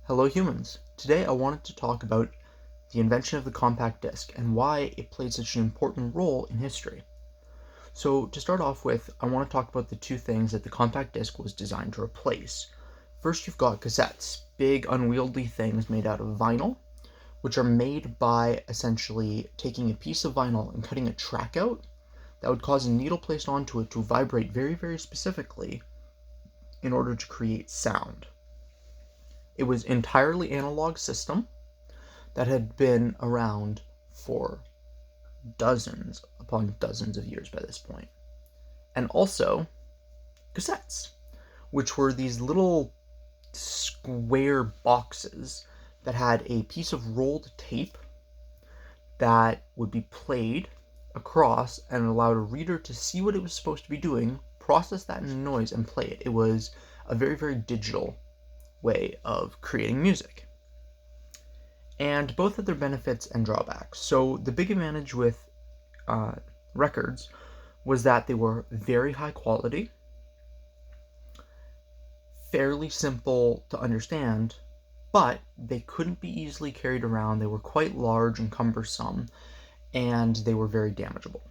Hello humans! Today I wanted to talk about the invention of the compact disc and why it played such an important role in history. So to start off with, I want to talk about the two things that the compact disc was designed to replace. First, you've got cassettes, big unwieldy things made out of vinyl, which are made by essentially taking a piece of vinyl and cutting a track out that would cause a needle placed onto it to vibrate very, very specifically in order to create sound. It was an entirely analog system that had been around for dozens upon dozens of years by this point. And also cassettes, which were these little square boxes that had a piece of rolled tape that would be played across and allowed a reader to see what it was supposed to be doing, process that in noise, and play it. It was a very, very digital way of creating music. And both had their benefits and drawbacks. So the big advantage with records was that they were very high quality, fairly simple to understand, but they couldn't be easily carried around. They were quite large and cumbersome, and they were very damageable.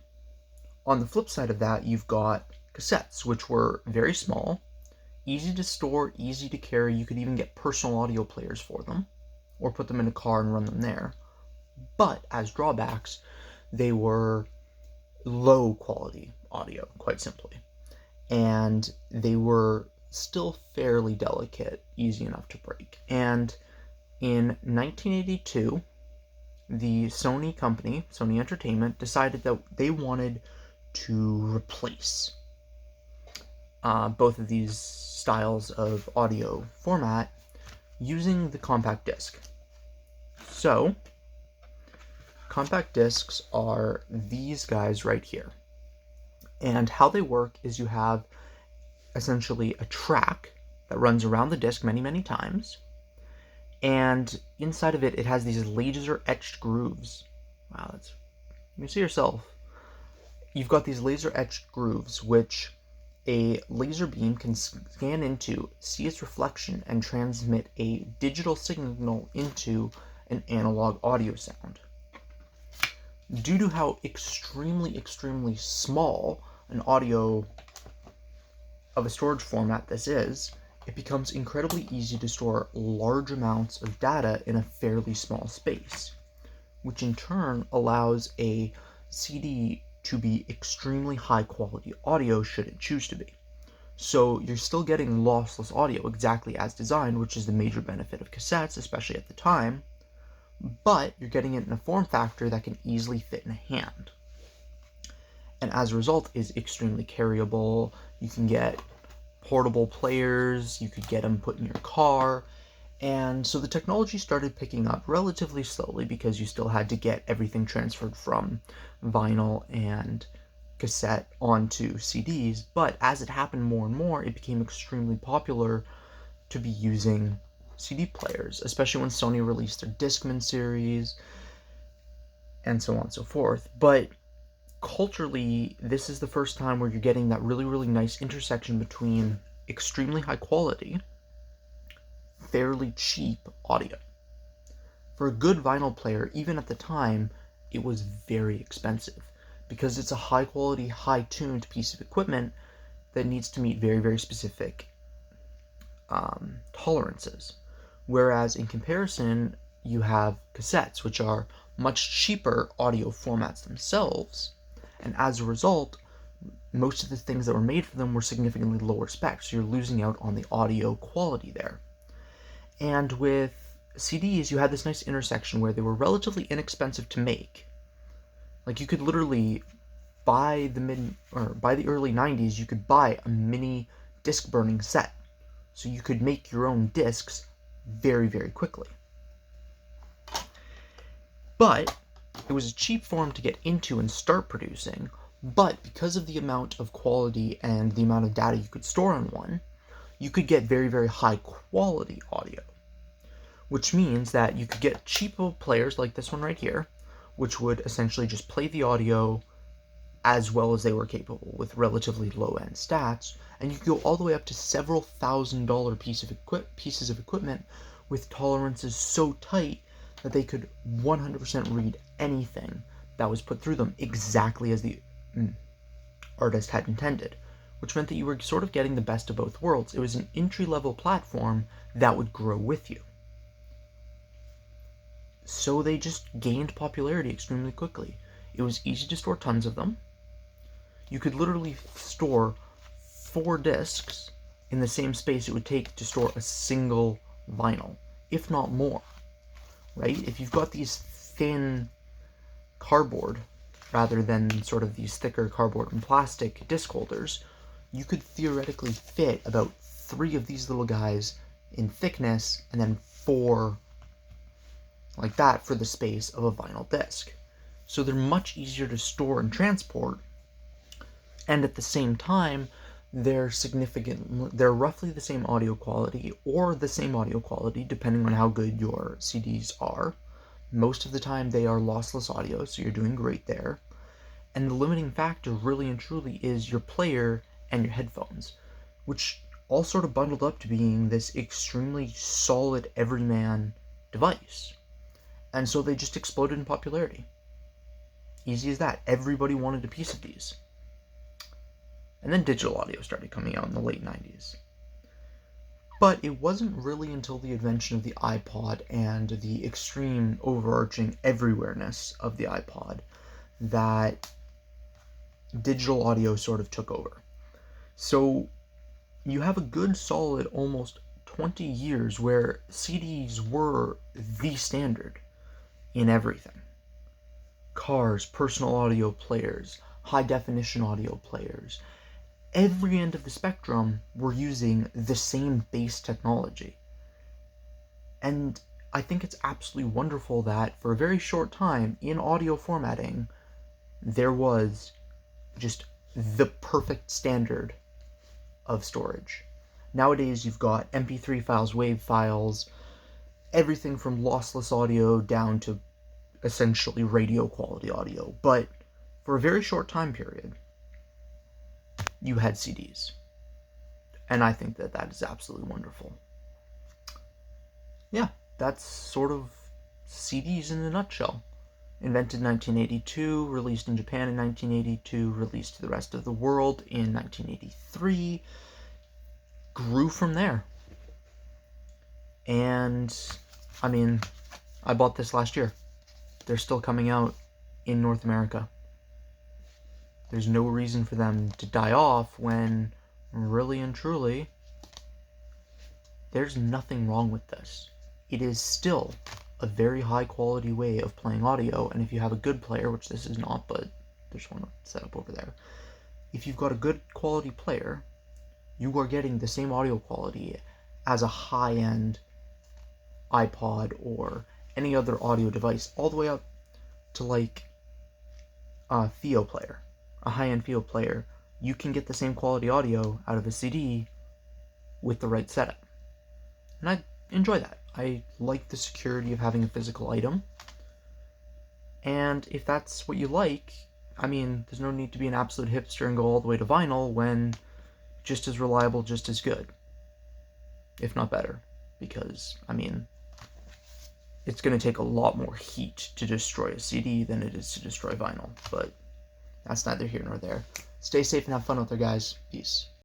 On the flip side of that, you've got cassettes, which were very small, easy to store, easy to carry. You could even get personal audio players for them, or put them in a car and run them there. But as drawbacks, they were low quality audio, quite simply. And they were still fairly delicate, easy enough to break. And in 1982, the Sony company, Sony Entertainment, decided that they wanted to replace both of these styles of audio format using the compact disc. So, compact discs are these guys right here. And how they work is you have essentially a track that runs around the disc many, many times. And inside of it, it has these laser etched grooves. Wow, you see yourself. You've got these laser etched grooves, which a laser beam can scan into, see its reflection, and transmit a digital signal into an analog audio sound. Due to how extremely, extremely small an audio of a storage format this is, it becomes incredibly easy to store large amounts of data in a fairly small space, which in turn allows a CD to be extremely high quality audio should it choose to be. So you're still getting lossless audio exactly as designed, which is the major benefit of cassettes, especially at the time, but you're getting it in a form factor that can easily fit in a hand. And as a result is extremely carryable. You can get portable players, you could get them put in your car, and so the technology started picking up relatively slowly because you still had to get everything transferred from vinyl and cassette onto CDs, but as it happened more and more, it became extremely popular to be using CD players, especially when Sony released their Discman series, and so on and so forth. But culturally, this is the first time where you're getting that really, really nice intersection between extremely high quality, fairly cheap audio. For a good vinyl player, even at the time, it was very expensive because it's a high quality, high tuned piece of equipment that needs to meet very, very specific tolerances. Whereas in comparison, you have cassettes, which are much cheaper audio formats themselves, and as a result, most of the things that were made for them were significantly lower specs, so you're losing out on the audio quality there. And with CDs, you had this nice intersection where they were relatively inexpensive to make. Like, you could literally, by the early 90s, you could buy a mini disc burning set. So you could make your own discs very, very quickly. But it was a cheap form to get into and start producing, but because of the amount of quality and the amount of data you could store on one, you could get very, very high quality audio. Which means that you could get cheap players like this one right here, which would essentially just play the audio as well as they were capable with relatively low-end stats, and you could go all the way up to several $1,000 pieces of equipment, with tolerances so tight that they could 100% read anything that was put through them exactly as the artist had intended, which meant that you were sort of getting the best of both worlds. It was an entry-level platform that would grow with you. So they just gained popularity extremely quickly. It was easy to store tons of them. You could literally store 4 discs in the same space it would take to store a single vinyl, if not more, right? If you've got these thin cardboard rather than sort of these thicker cardboard and plastic disc holders, you could theoretically fit about 3 of these little guys in thickness and then 4 like that for the space of a vinyl disc. So they're much easier to store and transport, and at the same time, they're roughly the same audio quality, or the same audio quality, depending on how good your CDs are. Most of the time, they are lossless audio, so you're doing great there. And the limiting factor, really and truly, is your player and your headphones, which all sort of bundled up to being this extremely solid everyman device. And so they just exploded in popularity. Easy as that. Everybody wanted a piece of these. And then digital audio started coming out in the late 90s. But it wasn't really until the invention of the iPod and the extreme overarching everywhere-ness of the iPod that digital audio sort of took over. So you have a good solid almost 20 years where CDs were the standard in everything. Cars, personal audio players, high-definition audio players. Every end of the spectrum were using the same base technology. And I think it's absolutely wonderful that for a very short time in audio formatting, there was just the perfect standard of storage. Nowadays, you've got MP3 files, WAV files, everything from lossless audio down to essentially radio quality audio. But for a very short time period, you had CDs. And I think that that is absolutely wonderful. Yeah, that's sort of CDs in a nutshell. Invented in 1982, released in Japan in 1982, released to the rest of the world in 1983, grew from there. And, I mean, I bought this last year. They're still coming out in North America. There's no reason for them to die off when, really and truly, there's nothing wrong with this. It is still a very high quality way of playing audio, and if you have a good player, which this is not, but there's one set up over there, if you've got a good quality player, you are getting the same audio quality as a high-end iPod or any other audio device, all the way up to like a Theo player, a high-end Theo player. You can get the same quality audio out of a CD with the right setup. And I enjoy that. I like the security of having a physical item. And if that's what you like, I mean, there's no need to be an absolute hipster and go all the way to vinyl when just as reliable, just as good. If not better. Because, I mean, it's going to take a lot more heat to destroy a CD than it is to destroy vinyl. But that's neither here nor there. Stay safe and have fun out there, guys. Peace.